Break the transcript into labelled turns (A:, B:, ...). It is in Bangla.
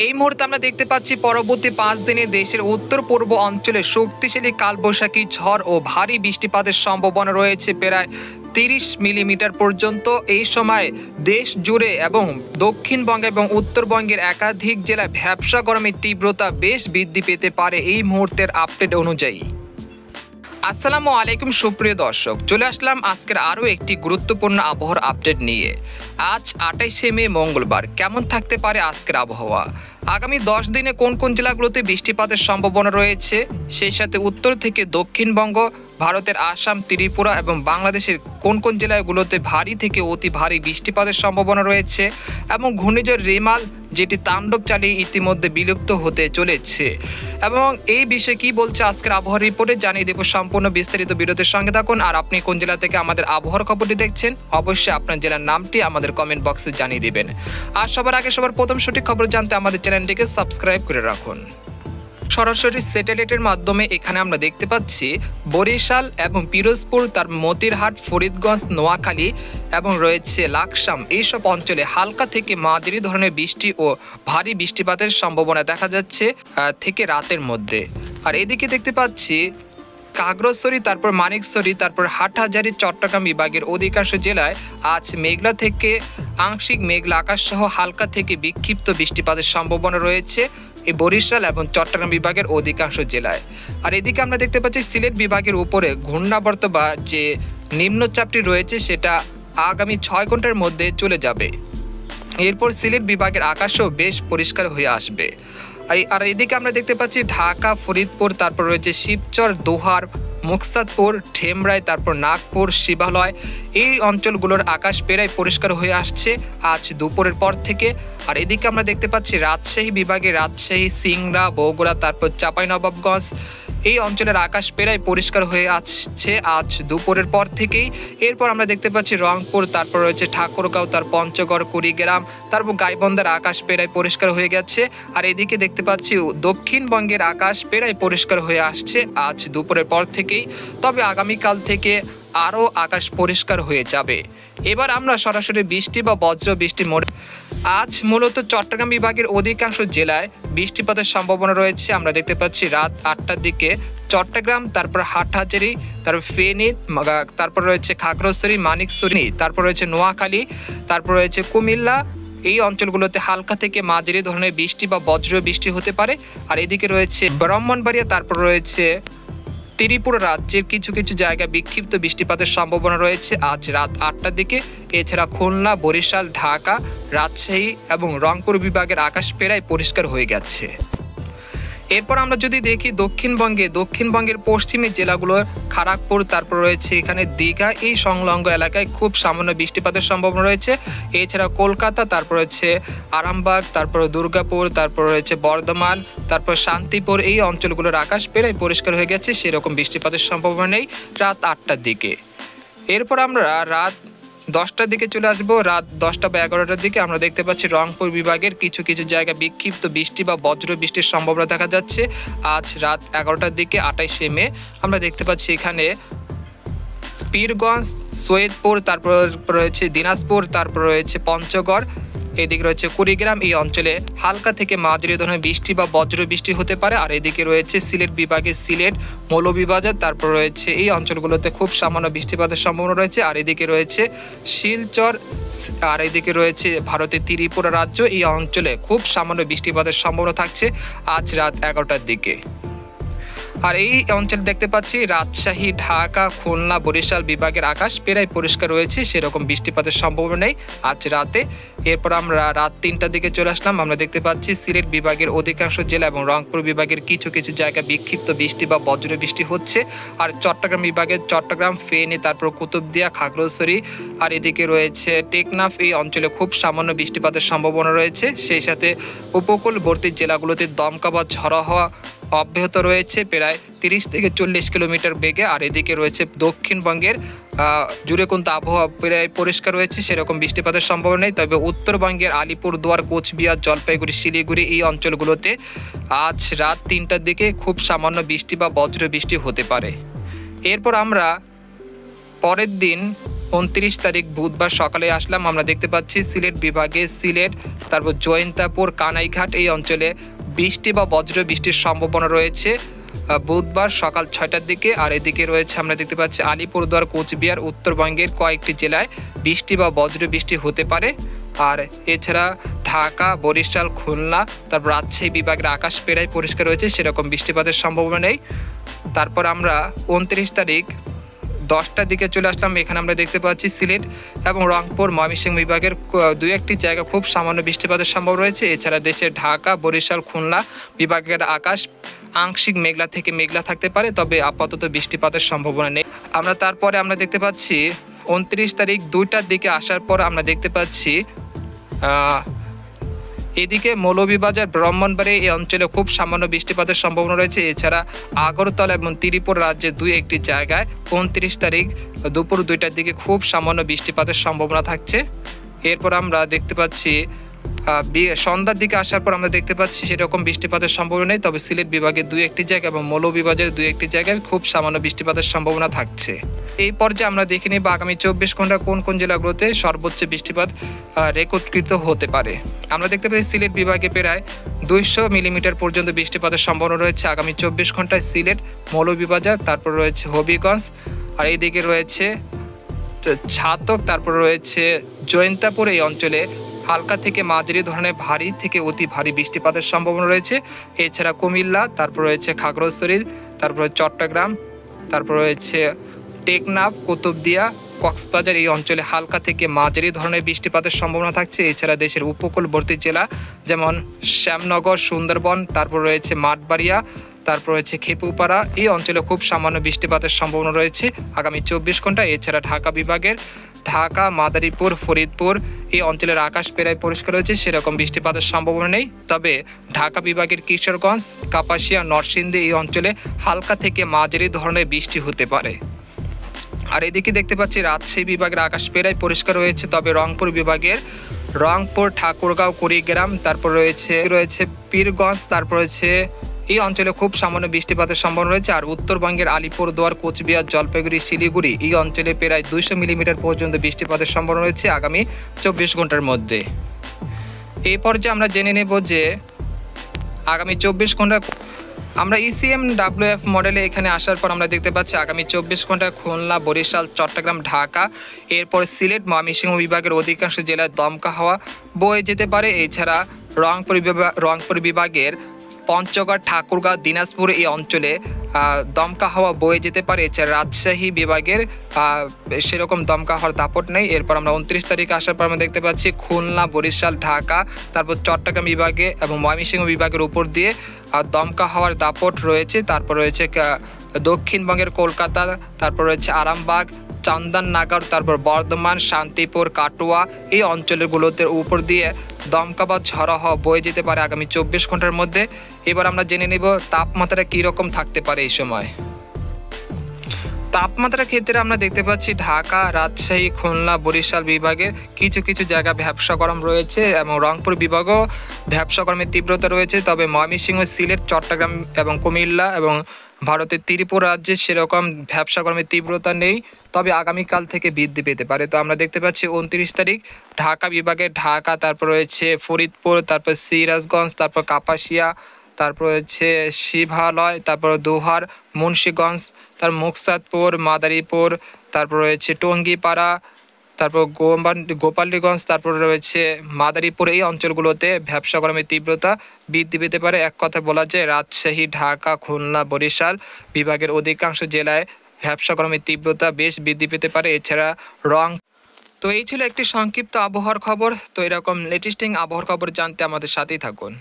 A: এই মুহূর্তে আমরা দেখতে পাচ্ছি পরবর্তী 5 দিনে দেশের উত্তর পূর্ব অঞ্চলে শক্তিশালী কালবৈশাখী ঝড় ও ভারী বৃষ্টিপাতের সম্ভাবনা রয়েছে প্রায় 30 মিলিমিটার পর্যন্ত। এই সময় দেশ জুড়ে এবং দক্ষিণবঙ্গ এবং উত্তরবঙ্গের একাধিক জেলায় ভ্যাপসা গরমের তীব্রতা বেশ বৃদ্ধি পেতে পারে এই মুহূর্তের আপডেট অনুযায়ী। আসসালামু আলাইকুম সুপ্রিয় দর্শক, চলে আসলাম আজকের আরও একটি গুরুত্বপূর্ণ আবহাওয়ার আপডেট নিয়ে। আজ 28শে মে মঙ্গলবার। কেমন থাকতে পারে আজকের আবহাওয়া? আগামী 10 দিনে কোন কোন জেলাগুলোতে বৃষ্টিপাতের সম্ভাবনা রয়েছে, সেই সাথে উত্তর থেকে দক্ষিণবঙ্গ, ভারতের আসাম, ত্রিপুরা এবং বাংলাদেশের কোন কোন জেলাগুলোতে ভারী থেকে অতি ভারী বৃষ্টিপাতের সম্ভাবনা রয়েছে এবং ঘূর্ণিঝড় রেমাল যেটি তাণ্ডব চালিয়ে ইতিমধ্যে বিলুপ্ত হতে চলেছে এবং এই বিষয়ে কি বলছে আজকের আবহাওয়ার রিপোর্টে জানিয়ে দেব। সম্পূর্ণ বিস্তারিত বিরতির সঙ্গে থাকুন। আর আপনি কোন জেলা থেকে আমাদের আবহাওয়ার খবরটি দেখছেন, অবশ্যই আপনার জেলার নামটি আমাদের কমেন্ট বক্সে জানিয়ে দিবেন। আর সবার আগে সবার প্রথম সঠিক খবর জানতে আমাদের চ্যানেলটিকে সাবস্ক্রাইব করে রাখুন। সরাসরি স্যাটেলাইটের মাধ্যমে এখানে আমরা দেখতে পাচ্ছি বরিশাল এবং পিরোজপুর, তার মতিরহাট, ফরিদগঞ্জ, নোয়াখালী এবং রয়েছে লাকসাম, এইসব অঞ্চলে হালকা থেকে মাঝারি ধরনের বৃষ্টি ও ভারী বৃষ্টিপাতের সম্ভাবনা দেখা যাচ্ছে থেকে রাতের মধ্যে। আর এদিকে দেখতে পাচ্ছি খাগড়াছড়ি, তারপর মানিকছড়ি, তারপর হাটহাজারী, চট্টগ্রাম বিভাগের অধিকাংশ জেলায় আজ মেঘলা থেকে আংশিক মেঘলা আকাশ সহ হালকা থেকে বিক্ষিপ্ত বৃষ্টিপাতের সম্ভাবনা রয়েছে এই বরিশাল এবং চট্টগ্রাম বিভাগের অধিকাংশ জেলায়। আর এদিকে আমরা দেখতে পাচ্ছি সিলেট বিভাগের উপরে ঘূর্ণাবর্ত বা যে নিম্নচাপটি রয়েছে সেটা আগামী 6 ঘন্টার মধ্যে চলে যাবে। এরপর সিলেট বিভাগের আকাশও বেশ পরিষ্কার হয়ে আসবে। আর এদিকে আমরা দেখতে পাচ্ছি ঢাকা, ফরিদপুর, তারপর রয়েছে শিবচর, দোহার, মুকসাদপুর, ঠেমরাই, তারপর নাগপুর, শিবালয়, এই অঞ্চলগুলোর আকাশ প্রায় পরিষ্কার হয়ে আসছে আজ দুপুরের পর থেকে। আর এদিকে আমরা দেখতে পাচ্ছি রাজশাহী বিভাগে রাজশাহী, সিংড়া, বগুড়া, তারপর চাঁপাইনবাবগঞ্জ, এই অঞ্চলের আকাশ প্রায় পরিষ্কার হয়ে আসছে আজ দুপুরের পর থেকেই। এরপর আমরা দেখতে পাচ্ছি রংপুর, তারপর রয়েছে ঠাকুরগাঁও, তার পঞ্চগড়, কুড়িগ্রাম, তারপর গাইবান্ধার আকাশ প্রায় পরিষ্কার হয়ে গেছে। আর এদিকে দেখতে পাচ্ছি দক্ষিণবঙ্গের আকাশ প্রায় পরিষ্কার হয়ে আসছে আজ দুপুরের পর থেকেই, তবে আগামীকাল থেকে আরও আকাশ পরিষ্কার হয়ে যাবে। এবার আমরা সরাসরি বৃষ্টি বা বজ্র বৃষ্টি আজ মূলত চট্টগ্রাম বিভাগের অধিকাংশ জেলায় বৃষ্টিপাতের সম্ভাবনা রয়েছে। আমরা দেখতে পাচ্ছি রাত 8টার দিকে চট্টগ্রাম, তারপর হাটহাজারী, তারপর ফেনী, তারপর রয়েছে খাগড়াছড়ি, মানিকছড়ি, তারপর রয়েছে নোয়াখালী, তারপর রয়েছে কুমিল্লা, এই অঞ্চলগুলোতে হালকা থেকে মাঝারি ধরনের বৃষ্টি বা বজ্র বৃষ্টি হতে পারে। আর এদিকে রয়েছে ব্রাহ্মণবাড়িয়া, তারপর রয়েছে ত্রিপুরা রাজ্যের কিছু কিছু জায়গায় বিক্ষিপ্ত বৃষ্টিপাতের সম্ভাবনা রয়েছে আজ রাত 8টার দিকে। এছাড়া খুলনা, বরিশাল, ঢাকা, রাজশাহী এবং রংপুর বিভাগের আকাশ প্রায় পরিষ্কার হয়ে গেছে। এরপর আমরা যদি দেখি দক্ষিণবঙ্গের পশ্চিমের জেলাগুলো খড়গপুর, তারপর রয়েছে এখানে দীঘা, এই সংলগ্ন এলাকায় খুব সামান্য বৃষ্টিপাতের সম্ভাবনা রয়েছে। এছাড়া কলকাতা, তারপর রয়েছে আরামবাগ, তারপর দুর্গাপুর, তারপর রয়েছে বর্ধমান, তারপর শান্তিপুর, এই অঞ্চলগুলোর আকাশ প্রায় পরিষ্কার হয়ে গেছে, সেরকম বৃষ্টিপাতের সম্ভাবনা নেই রাত 8টার দিকে। এরপর আমরা রাত 10টার দিকে চলে আসবো। রাত 10টা বা 11টার দিকে আমরা দেখতে পাচ্ছি রংপুর বিভাগের কিছু কিছু জায়গায় বিক্ষিপ্ত বৃষ্টি বা বজ্র বৃষ্টির সম্ভাবনা দেখা যাচ্ছে আজ রাত 11টার দিকে 28শে মে। আমরা দেখতে পাচ্ছি এখানে পীরগঞ্জ, সৈয়দপুর, তারপর রয়েছে দিনাজপুর, তারপর রয়েছে পঞ্চগড়, এদিকে রয়েছে কুড়িগ্রাম, এই অঞ্চলে হালকা থেকে মাঝারি ধরনের বৃষ্টি বা বজ্র বৃষ্টি হতে পারে। আর এদিকে রয়েছে সিলেট বিভাগে সিলেট, মৌলভীবাজার, তারপর রয়েছে এই অঞ্চলগুলোতে খুব সামান্য বৃষ্টিপাতের সম্ভাবনা রয়েছে। আর এদিকে রয়েছে শিলচর, আর এদিকে রয়েছে ভারতের ত্রিপুরা রাজ্য, এই অঞ্চলে খুব সামান্য বৃষ্টিপাতের সম্ভাবনা থাকছে আজ রাত 11টার দিকে। আর এই অঞ্চলে দেখতে পাচ্ছি রাজশাহী, ঢাকা, খুলনা, বরিশাল বিভাগের আকাশ প্রায় পরিষ্কার রয়েছে, সেরকম বৃষ্টিপাতের সম্ভাবনা নেই আজ রাতে। এরপর আমরা রাত 3টার দিকে চলে আসলাম। আমরা দেখতে পাচ্ছি সিলেট বিভাগের অধিকাংশ জেলা এবং রংপুর বিভাগের কিছু কিছু জায়গায় বিক্ষিপ্ত বৃষ্টি বা বজ্র বৃষ্টি হচ্ছে। আর চট্টগ্রাম বিভাগের চট্টগ্রাম, ফেনী, তারপর কুতুবদিয়া, খাগড়াছড়ি, আর এদিকে রয়েছে টেকনাফ, এই অঞ্চলে খুব সামান্য বৃষ্টিপাতের সম্ভাবনা রয়েছে। সেই সাথে উপকূলবর্তী জেলাগুলোতে দমকা বা ঝড়ো হওয়া অব্যাহত রয়েছে প্রায় 30 থেকে 40 কিলোমিটার বেগে। আর এদিকে রয়েছে দক্ষিণবঙ্গের জুড়ে কিন্তু আবহাওয়া প্রায় পরিষ্কার রয়েছে, সেরকম বৃষ্টিপাতের সম্ভাবনা নেই। তবে উত্তরবঙ্গের আলিপুরদুয়ার, কোচবিহার, জলপাইগুড়ি, শিলিগুড়ি, এই অঞ্চলগুলোতে আজ রাত 3টার দিকে খুব সামান্য বৃষ্টি বা বজ্র বৃষ্টি হতে পারে। এরপর আমরা পরের দিন 29 তারিখ বুধবার সকালে আসলাম। আমরা দেখতে পাচ্ছি সিলেট বিভাগে সিলেট, তারপর জয়ন্তাপুর, কানাইঘাট এই অঞ্চলে বৃষ্টি বা বজ্র বৃষ্টির সম্ভাবনা রয়েছে বুধবার সকাল 6টার দিকে। আর এদিকে রয়েছে আমরা দেখতে পাচ্ছি আলিপুরদুয়ার, কোচবিহার, উত্তরবঙ্গের কয়েকটি জেলায় বৃষ্টি বা বজ্র বৃষ্টি হতে পারে। আর এছাড়া ঢাকা, বরিশাল, খুলনা, তারপর রাজশাহী বিভাগের আকাশ প্রায় পরিষ্কার রয়েছে, সেরকম বৃষ্টিপাতের সম্ভাবনা নেই। তারপর আমরা 29 তারিখ 10টার দিকে চলে আসলাম। এখানে আমরা দেখতে পাচ্ছি সিলেট এবং রংপুর, ময়মনসিংহ বিভাগের দু একটি জায়গা খুব সামান্য বৃষ্টিপাতের সম্ভব রয়েছে। এছাড়া দেশের ঢাকা, বরিশাল, খুলনা বিভাগের আকাশ আংশিক মেঘলা থেকে মেঘলা থাকতে পারে, তবে আপাতত বৃষ্টিপাতের সম্ভাবনা নেই। তারপরে আমরা দেখতে পাচ্ছি 29 তারিখ 2টার দিকে আসার পর আমরা দেখতে পাচ্ছি এদিকে মৌলভীবাজার, ব্রাহ্মণবাড়িয়া এই অঞ্চলে খুব সামান্য বৃষ্টিপাতের সম্ভাবনা রয়েছে। এছাড়া আগরতলা এবং ত্রিপুরা রাজ্যের দুই একটি জায়গায় 29 তারিখ দুপুর 2টার দিকে খুব সামান্য বৃষ্টিপাতের সম্ভাবনা থাকছে। এরপর আমরা দেখতে পাচ্ছি সন্ধ্যার দিকে আসার পর আমরা দেখতে পাচ্ছি সেরকম বৃষ্টিপাতের সম্ভাবনা নেই, তবে সিলেট বিভাগের দুই একটি জায়গা এবং মৌলভীবাজারের দুই একটি জায়গায় খুব সামান্য বৃষ্টিপাতের সম্ভাবনা থাকছে। এই পর্যায়ে আমরা দেখে নিব আগামী 24 ঘন্টা কোন কোন জেলাগুলোতে সর্বোচ্চ বৃষ্টিপাত রেকর্ডকৃত হতে পারে। আমরা দেখতে পাচ্ছি সিলেট বিভাগে প্রায় 200 মিলিমিটার পর্যন্ত বৃষ্টিপাতের সম্ভাবনা রয়েছে আগামী 24 ঘন্টায় সিলেট, মৌলভীবাজার, তারপর রয়েছে হবিগঞ্জ, আর এইদিকে রয়েছে ছাতক, তারপর রয়েছে জয়ন্তাপুর এই অঞ্চলে হালকা থেকে মাঝারি ধরনের ভারী থেকে অতি ভারী বৃষ্টিপাতের সম্ভাবনা রয়েছে। এছাড়া কুমিল্লা, তারপর রয়েছে খাগড়াছড়ি, তারপর চট্টগ্রাম, তারপর রয়েছে টেকনাফ, কুতুবদিয়া, কক্সবাজার এই অঞ্চলে হালকা থেকে মাঝারি ধরনের বৃষ্টিপাতের সম্ভাবনা থাকছে। এছাড়া দেশের উপকূলবর্তী জেলা যেমন শ্যামনগর, সুন্দরবন, তারপর রয়েছে মাঠবাড়িয়া, তারপর রয়েছে খেপুপাড়া এই অঞ্চলে খুব সামান্য বৃষ্টিপাতের সম্ভাবনা রয়েছে আগামী 24 ঘন্টা। এছাড়া ঢাকা বিভাগের ঢাকা, মাদারীপুর, ফরিদপুর এই অঞ্চলের আকাশ প্রায় পরিষ্কার রয়েছে, সেরকম বৃষ্টিপাতের সম্ভাবনা নেই। তবে ঢাকা বিভাগের কিশোরগঞ্জ, কাপাসিয়া, নরসিংদী এই অঞ্চলে হালকা থেকে মাঝারি ধরনের বৃষ্টি হতে পারে। আর এদিকে দেখতে পাচ্ছি রাজশাহী বিভাগের আকাশ প্রায় পরিষ্কার রয়েছে, তবে রংপুর বিভাগের রংপুর, ঠাকুরগাঁও, কুড়িগ্রাম, তারপর রয়েছে পীরগঞ্জ, তারপর রয়েছে এই অঞ্চলে খুব সামান্য বৃষ্টিপাতের সম্ভাবনা রয়েছে। আর উত্তরবঙ্গের আলিপুরদুয়ার, কোচবিহার, জলপাইগুড়ি, শিলিগুড়ি এই অঞ্চলে প্রায় 200 মিলিমিটার পর্যন্ত বৃষ্টিপাতের সম্ভাবনা রয়েছে আগামী 24 ঘন্টার মধ্যে। এই পর্যায়ে আমরা জেনে নেব যে আগামী 24 ঘন্টা আমরা ECMWF মডেলে এখানে আসার পর আমরা দেখতে পাচ্ছি আগামী 24 ঘন্টায় খুলনা, বরিশাল, চট্টগ্রাম, ঢাকা, এরপর সিলেট, ময়মনসিংহ বিভাগের অধিকাংশ জেলায় দমকা হাওয়া বয়ে যেতে পারে। এছাড়া রংপুর বিভাগের পঞ্চগড়, ঠাকুরগাঁও, দিনাজপুর এই অঞ্চলে দমকা হাওয়া বয়ে যেতে পারে। এছাড়া রাজশাহী বিভাগের সেরকম দমকা হওয়ার দাপট নেই। এরপর আমরা 29 তারিখে আসার পর আমরা দেখতে পাচ্ছি খুলনা, বরিশাল, ঢাকা, তারপর চট্টগ্রাম বিভাগে এবং ময়মনসিংহ বিভাগের উপর দিয়ে দমকা হওয়ার দাপট রয়েছে। তারপর রয়েছে দক্ষিণবঙ্গের কলকাতা, তারপর রয়েছে আরামবাগ, চন্দননগর, তারপর বর্ধমান, শান্তিপুর, কাটোয়া এই অঞ্চলগুলোতে উপর দিয়ে দমকা বা ঝড়ো হাওয়া বয়ে যেতে পারে আগামী 24 ঘন্টার মধ্যে। এবার আমরা জেনে নেব তাপমাত্রা কীরকম থাকতে পারে এই সময়। তাপমাত্রার ক্ষেত্রে আমরা দেখতে পাচ্ছি ঢাকা, রাজশাহী, খুলনা, বরিশাল বিভাগের কিছু কিছু জায়গা ভ্যাপসা গরম রয়েছে এবং রংপুর বিভাগও ভ্যাপসা গরমের তীব্রতা রয়েছে। তবে ময়মনসিংহ, সিলেট, চট্টগ্রাম এবং কুমিল্লা এবং ভারতের ত্রিপুরা রাজ্যে সেরকম ভ্যাপসা গরমের তীব্রতা নেই, তবে আগামীকাল থেকে বৃদ্ধি পেতে পারে। তো আমরা দেখতে পাচ্ছি 29 তারিখ ঢাকা বিভাগে ঢাকা, তারপর রয়েছে ফরিদপুর, তারপর সিরাজগঞ্জ, তারপর কাপাসিয়া, তারপর হচ্ছে শিবালয়, তারপর দোহার, মুন্সিগঞ্জ, তার মুকসাদপুর, মাদারীপুর, তারপর রয়েছে টঙ্গিপাড়া, তারপর গোপালীগঞ্জ, তারপর রয়েছে মাদারীপুর এই অঞ্চলগুলোতে ভ্যাপসা গরমের তীব্রতা বৃদ্ধি পেতে পারে। এক কথা বলা যায় রাজশাহী, ঢাকা, খুলনা, বরিশাল বিভাগের অধিকাংশ জেলায় ভ্যাপসা গরমের তীব্রতা বেশ বৃদ্ধি পেতে পারে। এছাড়া তো এই ছিল একটি সংক্ষিপ্ত আবহাওয়ার খবর। তো এরকম লেটেস্টিং আবহাওয়ার খবর জানতে আমাদের সাথেই থাকুন।